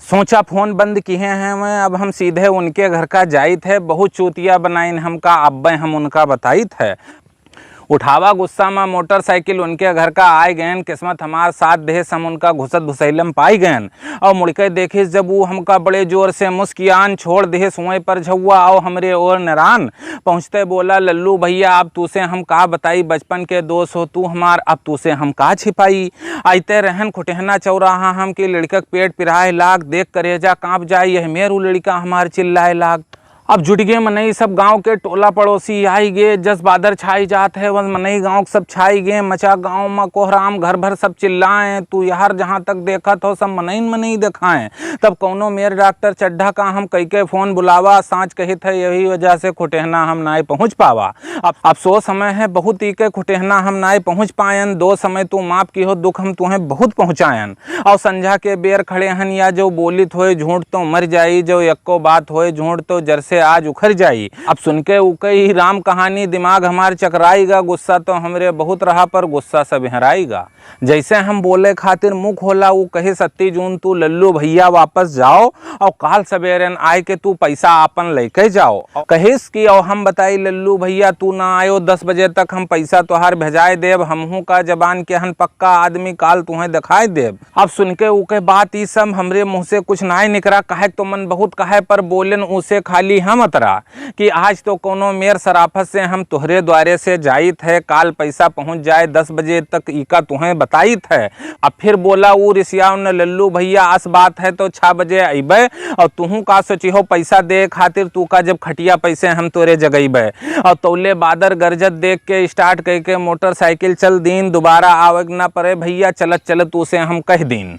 सोचा फोन बंद किए हैं मैं, अब हम सीधे उनके घर का जाई थे। बहुत चूतिया बनाइन हमका, अब्बे हम उनका बताई थे। उठावा गुस्सा में मोटरसाइकिल उनके घर का आए गए। किस्मत हमार साथ दे, हम उनका घुसत घुसैलम पाई गए। और मुड़के देखिस जब वो हमका बड़े जोर से मुस्कियान छोड़ दे सुई पर झुआ और हमरे और नरान पहुँचते बोला, लल्लू भैया अब तू से हम का बताई, बचपन के दोस्त हो तू हमार, अब तू से हम का छिपाई। आते रहन खुटहना चौराहा हम की लड़का पेट पिराए लाग, देख करेजा काँप जाए यह मेरू लड़का हमार चिल्लाए लाग। अब जुट गए मनई सब गांव के टोला पड़ोसी आई गे, जस बादर छाई जात है वह मनई गांव सब छाई गए। मचा गांव में कोहराम, घर भर सब चिल्लाएं, तू यार जहां तक देखत हो सब मनई दिखाएं। तब कौनो मेयर डॉक्टर चड्ढा का हम कई के फोन बुलावा, सांच कही थे यही वजह से खुटेहना हम नाई पहुंच पावा। अब अफसोस समय है बहुत ही के खुटेहना हम नाई पहुंच पायन। दो समय तू माफ की हो दुख हम तुम्हें बहुत पहुंचायन। और संझा के बेर खड़े हन या जो बोलित होए झूठ तो मर जाई, जो यक्को बात होए झूठ तो जर से आज उखड़ जाई। अब सुन के उकई राम कहानी दिमाग हमार चकराएगा, गुस्सा तो हमरे बहुत रहा पर गुस्सा सब हराएगा। जैसे हम बोले खातिर मुंह खोला वो कहे 27 जून तू लल्लू भैया वापस जाओ और काल सवेरन आए के तू पैसा आपन लेके जाओ। कहिस कि और हम बताई लल्लू भैया तू ना आयो 10 बजे तक हम पैसा तोहार भेजाए देव। हमहू का जबान के हन पक्का आदमी काल तुम्हें दिखाई देव। अब सुन के उके बात ई सब हमरे मुंह से कुछ ना निकरा, कहे तो मन बहुत कहे पर बोलन उसे खाली हम अतरा कि आज तो कोनो मेर सराफत से हम तुहरे द्वारे से जाई थे, काल पैसा पहुंच जाए 10 बजे तक इका तुम्हें बताई थे। अब फिर बोला वो रिसिया न लल्लू भैया आस बात है तो 6 बजे अबे और तुहू का सोची हो पैसा दे खातिर तू का जब खटिया पैसे हम तोरे जगईबे। और तौले बादर गरजत देख के स्टार्ट करके मोटरसाइकिल चल दीन, दोबारा आवक ना पड़े भैया चलत चलत तू से हम कह दीन।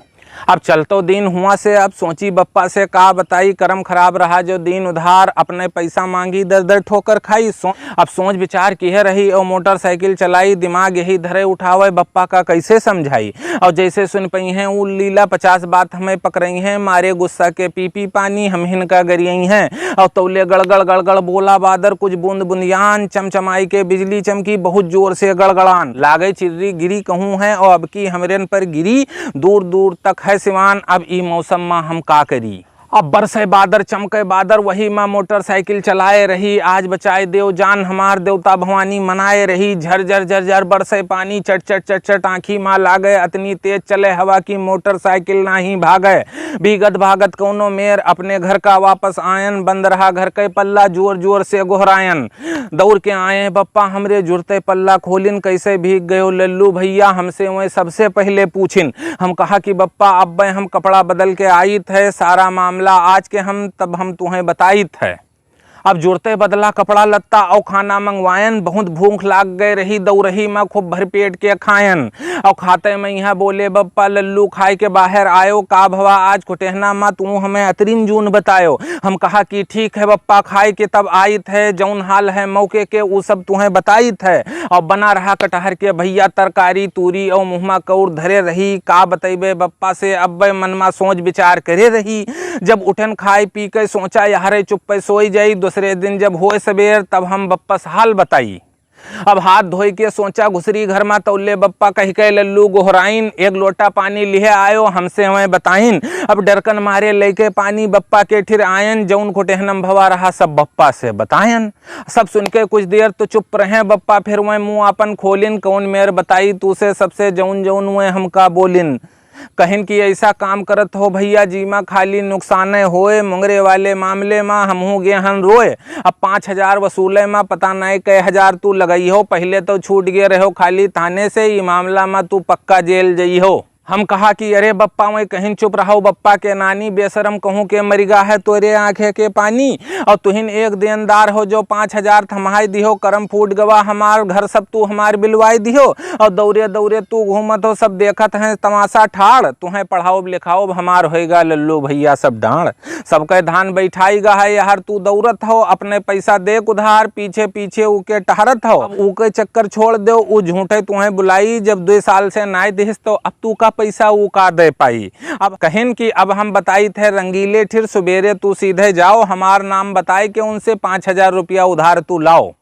अब चलतो दिन हुआ से अब सोची बप्पा से का बताई, कर्म खराब रहा जो दिन उधार, अपने पैसा मांगी दर दर ठोकर खाई। अब सोच विचार किए रही और मोटरसाइकिल चलाई, दिमाग यही धरे उठावे बप्पा का कैसे समझाई। और जैसे सुन पई हैं वो लीला 50 बात हमें पकड़ई हैं, मारे गुस्सा के पी पानी हम हिनका गरियई हैं। और तौले गड़गड़ बोला बादर, कुछ बूंद बुंदियान चमचमाई के बिजली चमकी बहुत जोर से गड़गड़ान लागे, चिर्री गिरी कहूँ है और अब की हमरेन पर गिरी दूर दूर तक है सिवान। अब ई मौसम में हम का करी। अब बरसे बादर चमके बादर वही माँ मोटरसाइकिल चलाए रही, आज बचाए देव जान हमार देवता भवानी मनाए रही। झरझर झरझर बरसे पानी, चट चट चट चट आँखी माँ लागे, अतनी तेज चले हवा की मोटरसाइकिल ना ही भागे। भीगत भागत कौनो मेर अपने घर का वापस आयन, बंद रहा घर के पल्ला जोर जोर से गोहरायन। दौड़ के आए बप्पा हमरे जुड़ते पल्ला खोलिन, कैसे भीग गयो लल्लू भैया हमसे वह सबसे पहले पूछिन। हम कहा कि बप्पा अब हम कपड़ा बदल के आई थे, सारा मामला आज के हम तब हम तुम्हें बताई थे। अब जुड़ते बदला कपड़ा लत्ता और खाना मंगवायन, बहुत भूख लाग गए रही, दौरही में खूब भर पेट के खायन। और खाते में यहाँ बोले बप्पा लल्लू खाए के बाहर आयो, का भवा आज कुटेहना माँ तू हमें अतरीन जून बतायो। हम कहा कि ठीक है बप्पा खाए के तब आई थे, जौन हाल है मौके के वो सब तुम्हें बताई थे। और बना रहा कटहर के भैया तरकारी तूरी और मुँहमा कौर धरे रही, का बतेबे बप्पा से अब मनमा सोच विचार करे रही। जब उठन खाए पी के सोचा यारे चुप्पे सोई जाई, दूसरे दिन जब होए सबेर तब हम बप्पा से हाल बताई। अब हाथ धोई के सोचा घुसरी घर में तौले बप्पा कह के लल्लू गोहराइन, एक लोटा पानी लिहे आयो हमसे हमें बताइन। अब डरकन मारे लेके पानी बप्पा के ठिर आयन, जौन कुटेहनम भवा रहा सब बप्पा से बतायन। सब सुन के कुछ देर तो चुप रहे बप्पा, फिर वह मुँह अपन खोलिन, कौन मेर बताई तू से सबसे जौन जौन वह हमका बोलिन। कहिन कि ऐसा काम करत हो भैया जी माँ खाली नुकसान होए, मुंगरे वाले मामले में हमहू गे हन रोए। अब 5000 वसूले में पता नहीं कई हजार तू लगई हो, पहले तो छूट गए रहो खाली थाने से, ये मामला में तू पक्का जेल जई हो। हम कहा कि अरे बप्पा मैं कहीं चुप रहो बप्पा के नानी, बेशरम कहूँ के मरिगा है तोरे आंखें के पानी। और तुहिन एक देनदार हो जो 5000 थमाई दिहो, करम फूट गवा हमार घर सब तू हमार बिलवाई दिहो। और दौरे दौरे तू घूमत हो सब देखत हैं तमाशा ठाड़, तुम्हें पढ़ाओ लिखाओ हमार होएगा लल्लू भैया सब डांड़। सबके धान बैठाई गा है यार तू दौड़त हो, अपने पैसा दे उधार, पीछे पीछे उके टहरत हो। उके चक्कर छोड़ दो, उ झूठे तुम्हें बुलाई, जब 2 साल से नाई दिस तो अब तू का पैसा वो का दे पाई। अब कहिन कि अब हम बताई थे रंगीले ठिर सुबेरे तू सीधे जाओ, हमार नाम बताए के उनसे 5000 रुपया उधार तू लाओ।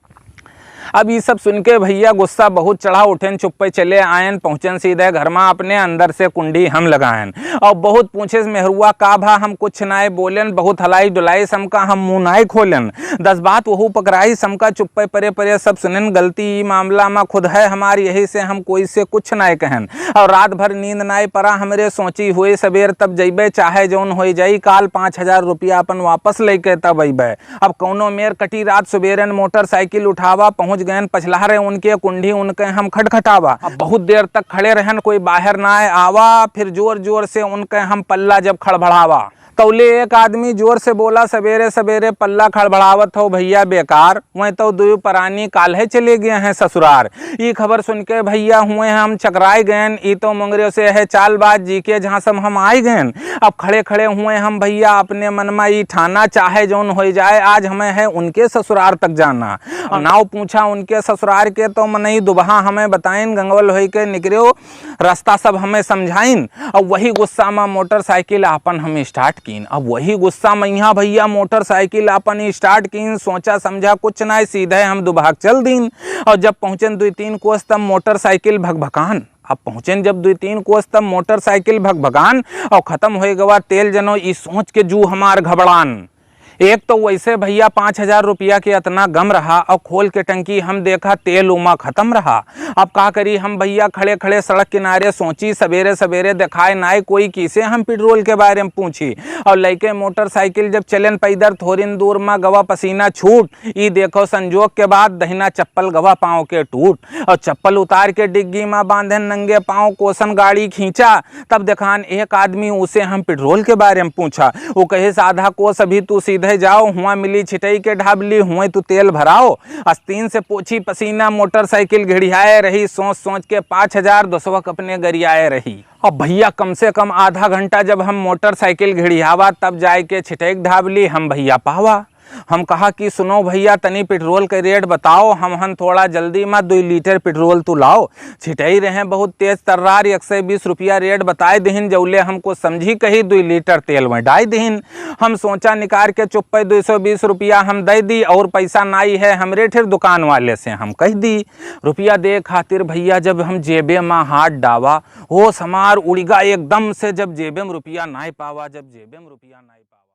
अब ये सब सुन के भैया गुस्सा बहुत चढ़ा, उठेन चुप्पे चले आयन, पहुंचन सीधे घर में अपने अंदर से कुंडी हम लगायन और बहुत पूछे मेहरुआ का भा, हम कुछ नाय बोलन, बहुत हलाई डुलाई समका हम मुंह नाय खोलन, 10 बात वहू पकड़ाई समका चुप्पे परे परे सब सुनन, गलती मामला में खुद है हमारी, यही से हम कोई से कुछ नाय कहन और रात भर नींद नाय परा हमरे, सोची हुए सवेर तब जइबे चाहे जौन हो जाई, काल 5000 रुपया अपन वापस लेके तब अइबे। अब कौनो मेर कटी रात सुबेरन मोटरसाइकिल उठावा, पहुंच गए पछलहरे उनके कुंडी उनके हम खटखटावा, अब बहुत देर तक खड़े रहन, कोई बाहर ना आवा, फिर जोर जोर से उनके हम पल्ला जब खड़बड़ावा, तौले एक आदमी जोर से बोला, सवेरे सवेरे पल्ला खड़बड़ावत हो भैया बेकार, वहीं तो दो परानी काल्हे चले गए हैं ससुरार। ये खबर सुन के भैया हुए हम चकराए गए, ई तो मंगरे से है चालबाज जी के जहाँ सब हम आए गए। अब खड़े खड़े हुए हम भैया अपने मन में ये ठाना चाहे जौन हो जाए, आज हमें है उनके ससुरार तक जाना। और नाव पूछा उनके ससुरार के तो मनई दुबहा हमें बताइन, गंगवल हो के निकलो रास्ता सब हमें समझाइन। अब वही गुस्सा में मोटरसाइकिल अपन हम स्टार्ट कीन, अब वही गुस्सा में यहाँ भैया मोटरसाइकिल अपन स्टार्ट कीन, सोचा समझा कुछ ना, सीधे हम दुबहा चल दीन। और जब पहुंचन 2-3 कोस तब मोटरसाइकिल भगभकान, अब पहुंचन जब 2-3 कोस तब मोटरसाइकिल भगभगान और खत्म हो गवा तेल जनो, ई सोच के जू हमार घबरान। एक तो वैसे भैया 5000 रुपया के इतना गम रहा और खोल के टंकी हम देखा तेल उमा खत्म रहा। अब का करी हम भैया खड़े खड़े सड़क किनारे, सोची सवेरे सवेरे दिखाए नाय कोई किसे हम पेट्रोल के बारे में पूछी। और लइके मोटरसाइकिल जब चलन पैदल थोड़िन दूर में गवा पसीना छूट, ई देखो संजोग के बाद दहिना चप्पल गवा पाँव के टूट और चप्पल उतार के डिग्गी में बांधे नंगे पाँव कोसन गाड़ी खींचा। तब दिखान एक आदमी उसे हम पेट्रोल के बारे में पूछा, वो कहे आधा कोस अभी तू सीधे जाओ, हुआ मिली छिटई के ढाबली, हुए तू तेल भराओ। आस्तीन से पोछी पसीना मोटरसाइकिल घिड़ियाए रही, सोच सोच के 5200 अपने गरियाए रही। अब भैया कम से कम आधा घंटा जब हम मोटरसाइकिल घिड़ियावा तब जाए के छिटक ढाबली हम भैया पावा। हम कहा कि सुनो भैया तनी पेट्रोल के रेट बताओ, हम थोड़ा जल्दी में 2 लीटर पेट्रोल तो लाओ। छिटई रहे बहुत तेज तर्रार, 120 रुपया रेट बताए दीन, जौले हमको समझी कही 2 लीटर तेल में डाई दीन। हम सोचा निकाल के चुप्पे 220 रुपया हम दे दी और पैसा नाई है हमरे, फिर दुकान वाले से हम कह दी। रुपया दे खातिर भैया जब हम जेबे में हाथ डावा, हो समार उड़गा एकदम से, जब जेबे में रुपया नाई पावा, जब जेबे में रुपया नाई पावा।